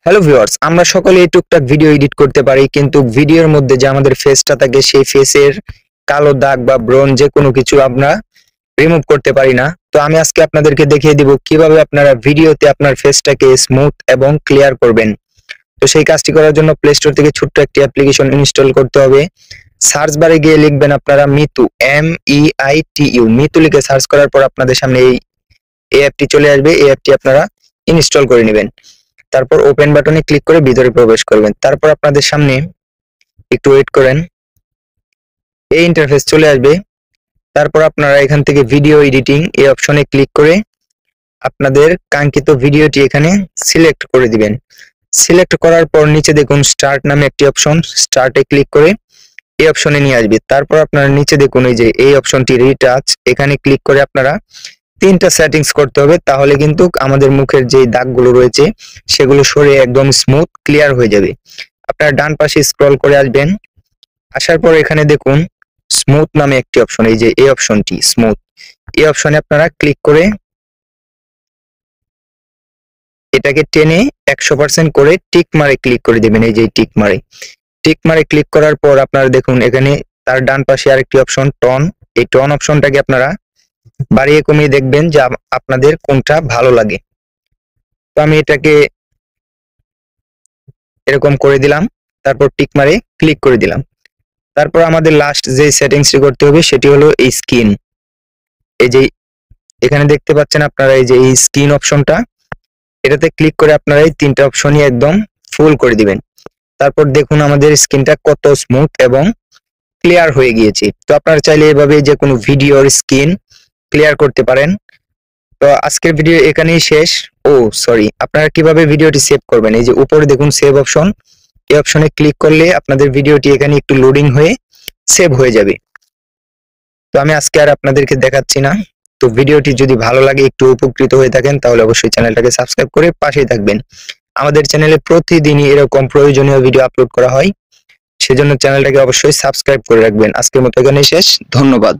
Hello viewers, আমরা সকলেই টুকটাক ভিডিও এডিট করতে পারি, কিন্তু ভিডিওর মধ্যে যে আমাদের ফেসটা থাকে সেই ফেসের কালো দাগ বা ব্রণ যে কোনো কিছু আমরা রিমুভ করতে পারি না। তো আমি আজকে আপনাদেরকে দেখিয়ে দিব কিভাবে আপনারা ভিডিওতে আপনার ফেসটাকে স্মুথ এবং ক্লিয়ার করবেন। তো সেই কাজটি করার জন্য প্লে স্টোর থেকে ছোট্ট একটি অ্যাপ্লিকেশন ইনস্টল করতে হবে। সার্চ বারে গিয়ে লিখবেন আপনারা মিতু, MEITU, মিতু লিখে সার্চ করার পর আপনাদের সামনে এই অ্যাপটি চলে আসবে। এই অ্যাপটি আপনারা ইনস্টল করে নেবেন। তারপর ওপেন বাটনে ক্লিক করে ভিতরে প্রবেশ করবেন। তারপর আপনাদের সামনে একটু ওয়েট করেন, এই ইন্টারফেস চলে আসবে। তারপর আপনারা এখান থেকে ভিডিও এডিটিং এই অপশনে ক্লিক করে আপনাদের কাঙ্ক্ষিত ভিডিওটি এখানে সিলেক্ট করে দিবেন। সিলেক্ট করার পর নিচে দেখুন স্টার্ট নামে একটি অপশন, স্টার্টে ক্লিক করে এই অপশনে নিয়ে আসবে। তারপর আপনারা নিচে দেখুন এই যে এই অপশনটি রিটাচ, এখানে ক্লিক করে আপনারা তিনটা সেটিংস করতে হবে, তাহলে কিন্তু আমাদের মুখের যে দাগগুলো রয়েছে সেগুলো সরে একদম স্মুথ ক্লিয়ার হয়ে যাবে। আপনারা ডান পাশে স্ক্রল করে আসবেন, আসার পর এখানে দেখুন স্মুথ নামে একটি অপশন, এই যে এই অপশনটি স্মুথ, এই অপশনে আপনারা ক্লিক করে এটাকে টেনে 100% করে টিক মারে ক্লিক করে দেবেন। এই যে টিক মারে ক্লিক করার পর আপনারা দেখুন এখানে তার ডান পাশে আরেকটি অপশন টন, এই টন অপশনটাকে আপনারা বাড়িয়ে কমিয়ে দেখবেন যে আপনাদের কোনটা ভালো লাগে। তো আমি এটাকে এরকম করে দিলাম, তারপর টিক মারে ক্লিক করে দিলাম। তারপর আমাদের লাস্ট যে সেটিংসটি করতে হবে সেটি হলো এই স্কিন। এই যে এখানে দেখতে পাচ্ছেন আপনারা এই যে এই স্কিন অপশনটা, এটাতে ক্লিক করে আপনারা এই তিনটা অপশনই একদম ফুল করে দিবেন। তারপর দেখুন আমাদের স্কিনটা কত স্মুথ এবং ক্লিয়ার হয়ে গিয়েছে। তো আপনারা চাইলে এভাবে যে কোনো ভিডিওর স্কিন ক্লিয়ার করতে পারেন। তো আজকের ভিডিও এখানেই শেষ। সরি, আপনারা কিভাবে ভিডিওটি সেভ করবেন, এই যে উপরে দেখুন সেভ অপশন, এই অপশনে ক্লিক করলে আপনাদের ভিডিওটি এখানে একটু লোডিং হয়ে সেভ হয়ে যাবে। তো আমি আজকে আর আপনাদেরকে দেখাচ্ছি না। তো ভিডিওটি যদি ভালো লাগে, একটু উপকৃত হয়ে থাকেন, তাহলে অবশ্যই চ্যানেলটাকে সাবস্ক্রাইব করে পাশেই থাকবেন। আমাদের চ্যানেলে প্রতিদিনই এরকম প্রয়োজনীয় ভিডিও আপলোড করা হয়, সেজন্য চ্যানেলটাকে অবশ্যই সাবস্ক্রাইব করে রাখবেন। আজকের মতো এখানেই শেষ, ধন্যবাদ।